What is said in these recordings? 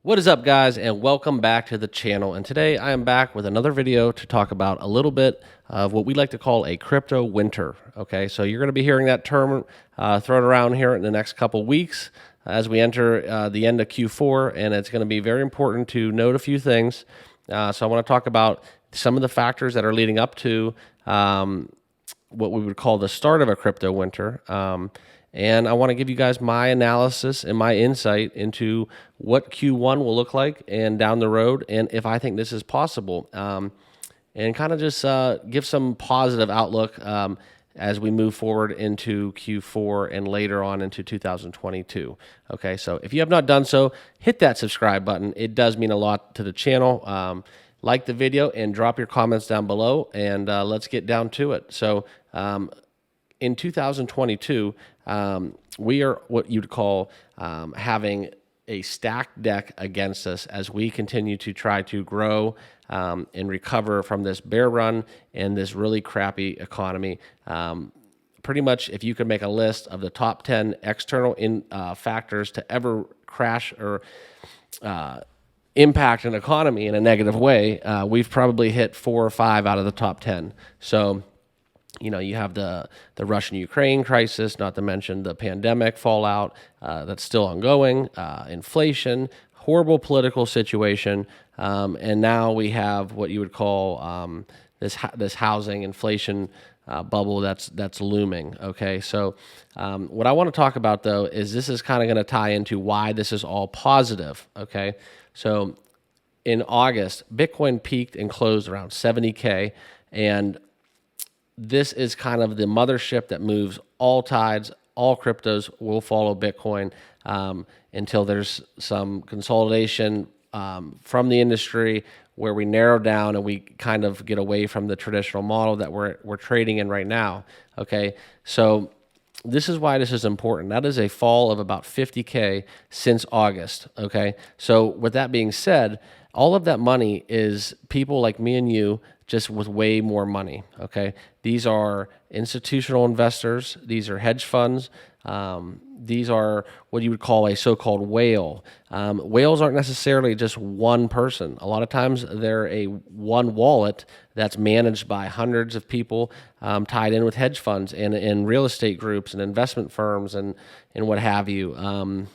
What is up, guys, and welcome back to the channel. And today I am back with another video to talk about a little bit of what we like to call a crypto winter. Okay, so you're going to be hearing that term thrown around here in the next couple weeks as we enter the end of Q4, and it's going to be very important to note a few things. So I want to talk about some of the factors that are leading up to what we would call the start of a crypto winter. And I want to give you guys my analysis and my insight into what Q1 will look like and down the road, and if I think this is possible, and kind of just give some positive outlook as we move forward into Q4 and later on into 2022. Okay, so if you have not done so, hit that subscribe button. It does mean a lot to the channel. Like the video and drop your comments down below, and let's get down to it. So in 2022, we are what you'd call having a stacked deck against us as we continue to try to grow and recover from this bear run and this really crappy economy. Pretty much, if you could make a list of the top 10 external factors to ever crash or impact an economy in a negative way, we've probably hit 4 or 5 out of the top 10. So, you know, you have the Russian-Ukraine crisis, not to mention the pandemic fallout that's still ongoing, inflation, horrible political situation, and now we have what you would call this housing inflation bubble that's looming. Okay, so what I want to talk about though is this is kind of going to tie into why this is all positive. Okay, so in August, Bitcoin peaked and closed around 70K, and this is kind of the mothership that moves all tides. All cryptos will follow Bitcoin until there's some consolidation from the industry where we narrow down and we kind of get away from the traditional model that we're trading in right now. Okay, so this is why this is important. That is a fall of about 50K since August. Okay, so with that being said, all of that money is people like me and you, just with way more money. Okay, these are institutional investors. These are hedge funds. These are what you would call a so-called whale. Whales aren't necessarily just one person. A lot of times they're a one wallet that's managed by hundreds of people tied in with hedge funds and real estate groups and investment firms and what have you.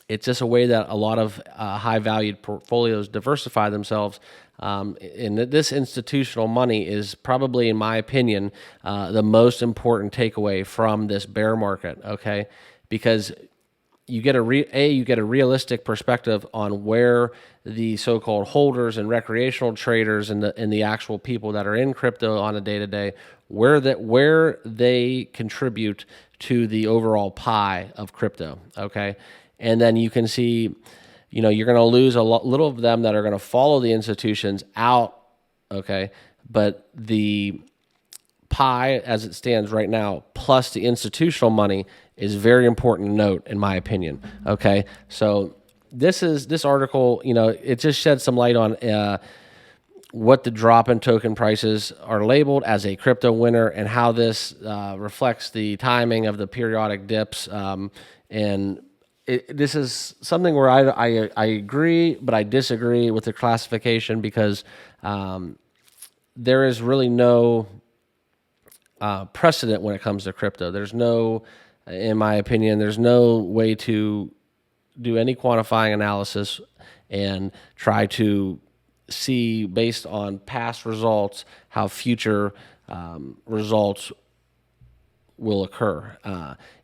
It's just a way that a lot of high-valued portfolios diversify themselves. And this institutional money is probably, in my opinion, the most important takeaway from this bear market. Okay, because you get you get a realistic perspective on where the so-called holders and recreational traders and the actual people that are in crypto on a day-to-day, where they contribute to the overall pie of crypto. Okay. And then you can see, you know, you're going to lose little of them that are going to follow the institutions out, okay? But the pie as it stands right now, plus the institutional money, is very important to note, in my opinion, okay? So this article, you know, it just sheds some light on what the drop in token prices are labeled as a crypto winter and how this reflects the timing of the periodic dips and this is something where I agree, but I disagree with the classification because there is really no precedent when it comes to crypto. There's no, in my opinion, there's no way to do any quantifying analysis and try to see based on past results how future results will occur.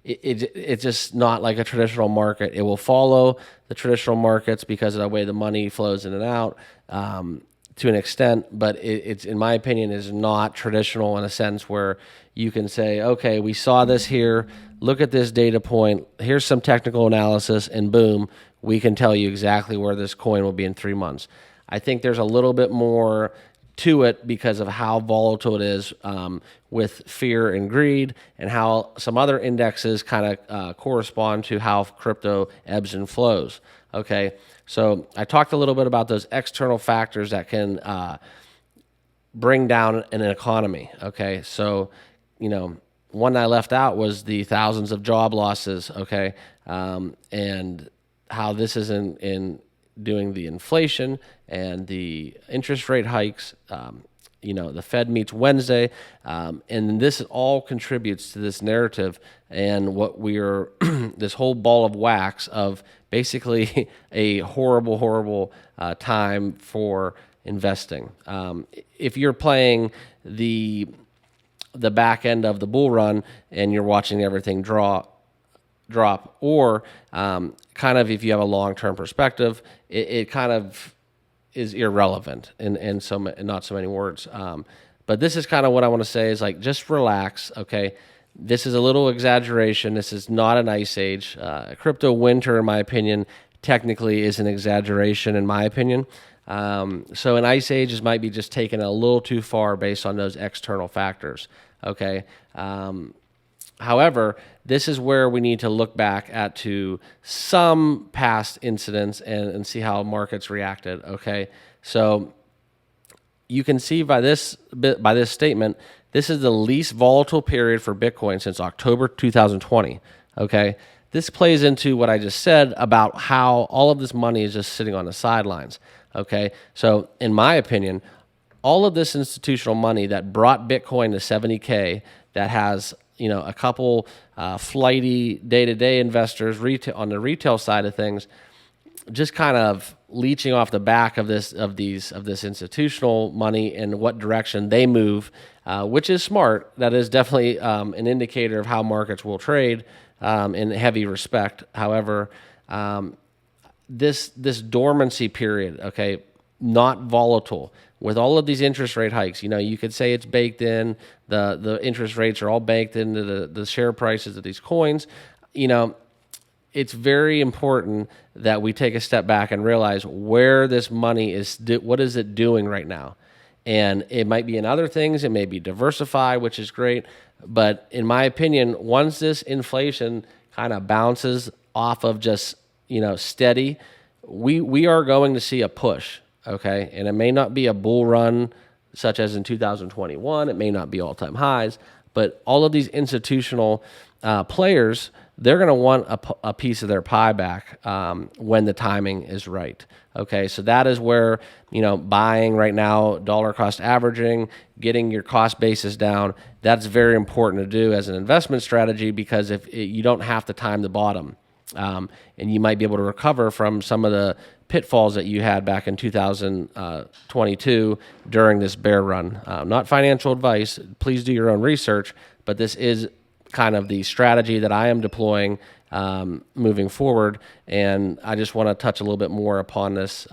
It's just not like a traditional market. It will follow the traditional markets because of the way the money flows in and out to an extent, but it's, in my opinion, is not traditional in a sense where you can say, okay, we saw this here, look at this data point, here's some technical analysis, and boom, we can tell you exactly where this coin will be in 3 months. I think there's a little bit more to it because of how volatile it is with fear and greed, and how some other indexes kind of correspond to how crypto ebbs and flows. Okay, so I talked a little bit about those external factors that can bring down an economy. Okay, so, you know, one I left out was the thousands of job losses. Okay, and how this is in doing the inflation and the interest rate hikes. The Fed meets Wednesday, and this all contributes to this narrative and what we're this whole ball of wax of basically a horrible, horrible time for investing. If you're playing the back end of the bull run and you're watching everything drop, or kind of if you have a long-term perspective, it kind of is irrelevant in not so many words. But this is kind of what I want to say is like, just relax. Okay. This is a little exaggeration. This is not an ice age. Crypto winter, in my opinion, technically is an exaggeration in my opinion. So an ice age might be just taken a little too far based on those external factors. Okay. However, this is where we need to look back at to some past incidents and see how markets reacted. Okay, so you can see by this statement, this is the least volatile period for Bitcoin since October 2020. Okay, this plays into what I just said about how all of this money is just sitting on the sidelines. Okay, so in my opinion, all of this institutional money that brought Bitcoin to 70K, that has a couple flighty day-to-day investors on the retail side of things, just kind of leeching off the back of this institutional money and what direction they move, which is smart. That is definitely an indicator of how markets will trade in heavy respect. However, this dormancy period, okay, not volatile. With all of these interest rate hikes, you could say it's baked in. The interest rates are all baked into the share prices of these coins. It's very important that we take a step back and realize where this money is, what is it doing right now? And it might be in other things. It may be diversify, which is great. But in my opinion, once this inflation kind of bounces off of just, steady, we are going to see a push. Okay, and it may not be a bull run such as in 2021. It may not be all-time highs, but all of these institutional players, they're going to want a piece of their pie back when the timing is right. Okay, so that is where, buying right now, dollar cost averaging, getting your cost basis down, that's very important to do as an investment strategy, because you don't have to time the bottom. And you might be able to recover from some of the pitfalls that you had back in 2022 during this bear run. Not financial advice. Please do your own research, but this is kind of the strategy that I am deploying moving forward. And I just want to touch a little bit more upon this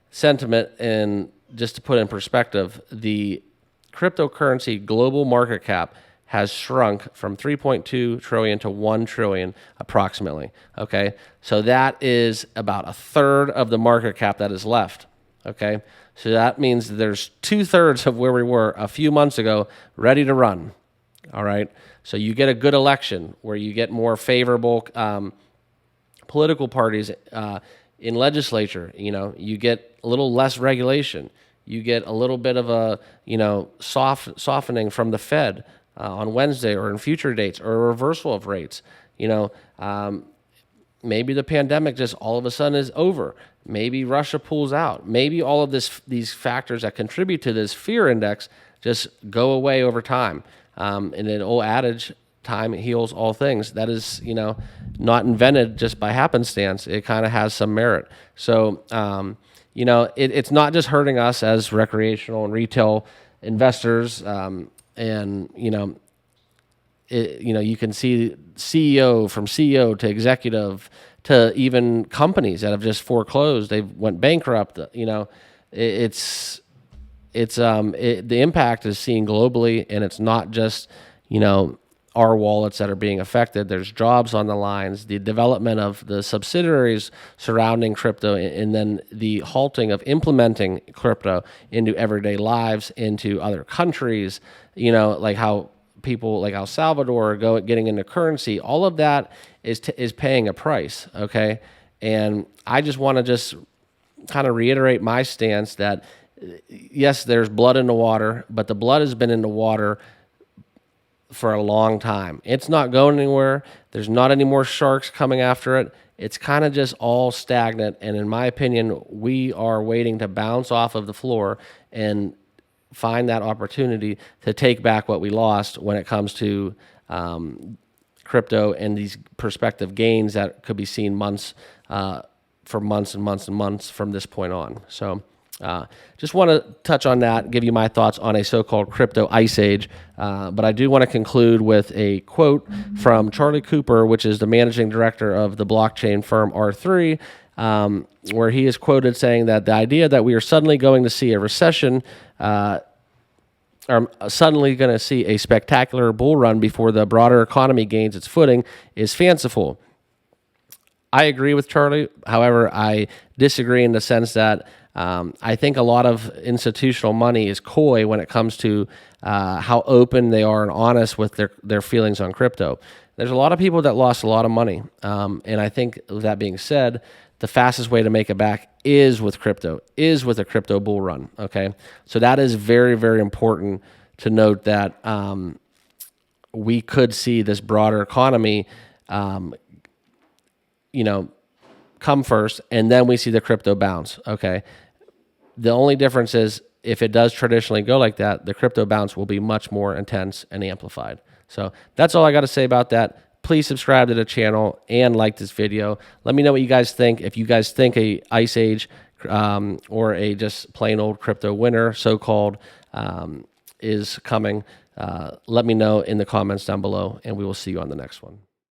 sentiment. And just to put in perspective, the cryptocurrency global market cap has shrunk from 3.2 trillion to 1 trillion approximately. Okay, so that is about a third of the market cap that is left. Okay, so that means there's 2/3 of where we were a few months ago ready to run. All right, so you get a good election where you get more favorable political parties in legislature. You get a little less regulation. You get a little bit of a softening from the Fed on Wednesday or in future dates, or a reversal of rates. Maybe the pandemic just all of a sudden is over. Maybe Russia pulls out. Maybe all of these factors that contribute to this fear index just go away over time. And an old adage, time heals all things. That is, not invented just by happenstance. It kind of has some merit. So, it's not just hurting us as recreational and retail investors. And you can see CEO to executive to even companies that have just foreclosed. They went bankrupt. The impact is seen globally, and it's not just our wallets that are being affected. There's jobs on the lines, the development of the subsidiaries surrounding crypto, and then the halting of implementing crypto into everyday lives, into other countries, like how people like El Salvador are getting into currency. All of that is paying a price, okay? And I just want to kind of reiterate my stance that, yes, there's blood in the water, but the blood has been in the water for a long time. It's not going anywhere. There's not any more sharks coming after it. it's kind of just all stagnant. And in my opinion, we are waiting to bounce off of the floor and find that opportunity to take back what we lost when it comes to crypto and these prospective gains that could be seen for months and months and months from this point on. So just want to touch on that, give you my thoughts on a so-called crypto ice age. But I do want to conclude with a quote from Charlie Cooper, which is the managing director of the blockchain firm R3, where he is quoted saying that the idea that we are suddenly going to see a recession are suddenly going to see a spectacular bull run before the broader economy gains its footing is fanciful. I agree with Charlie. However, I disagree in the sense that I think a lot of institutional money is coy when it comes to how open they are and honest with their feelings on crypto. There's a lot of people that lost a lot of money. And I think, with that being said, the fastest way to make it back is with crypto, is with a crypto bull run, okay? So that is very, very important to note, that we could see this broader economy, come first, and then we see the crypto bounce, okay? The only difference is, if it does traditionally go like that, the crypto bounce will be much more intense and amplified. So that's all I got to say about that. Please subscribe to the channel and like this video. Let me know what you guys think. If you guys think a ice age or a just plain old crypto winter, so-called, is coming, let me know in the comments down below, and we will see you on the next one.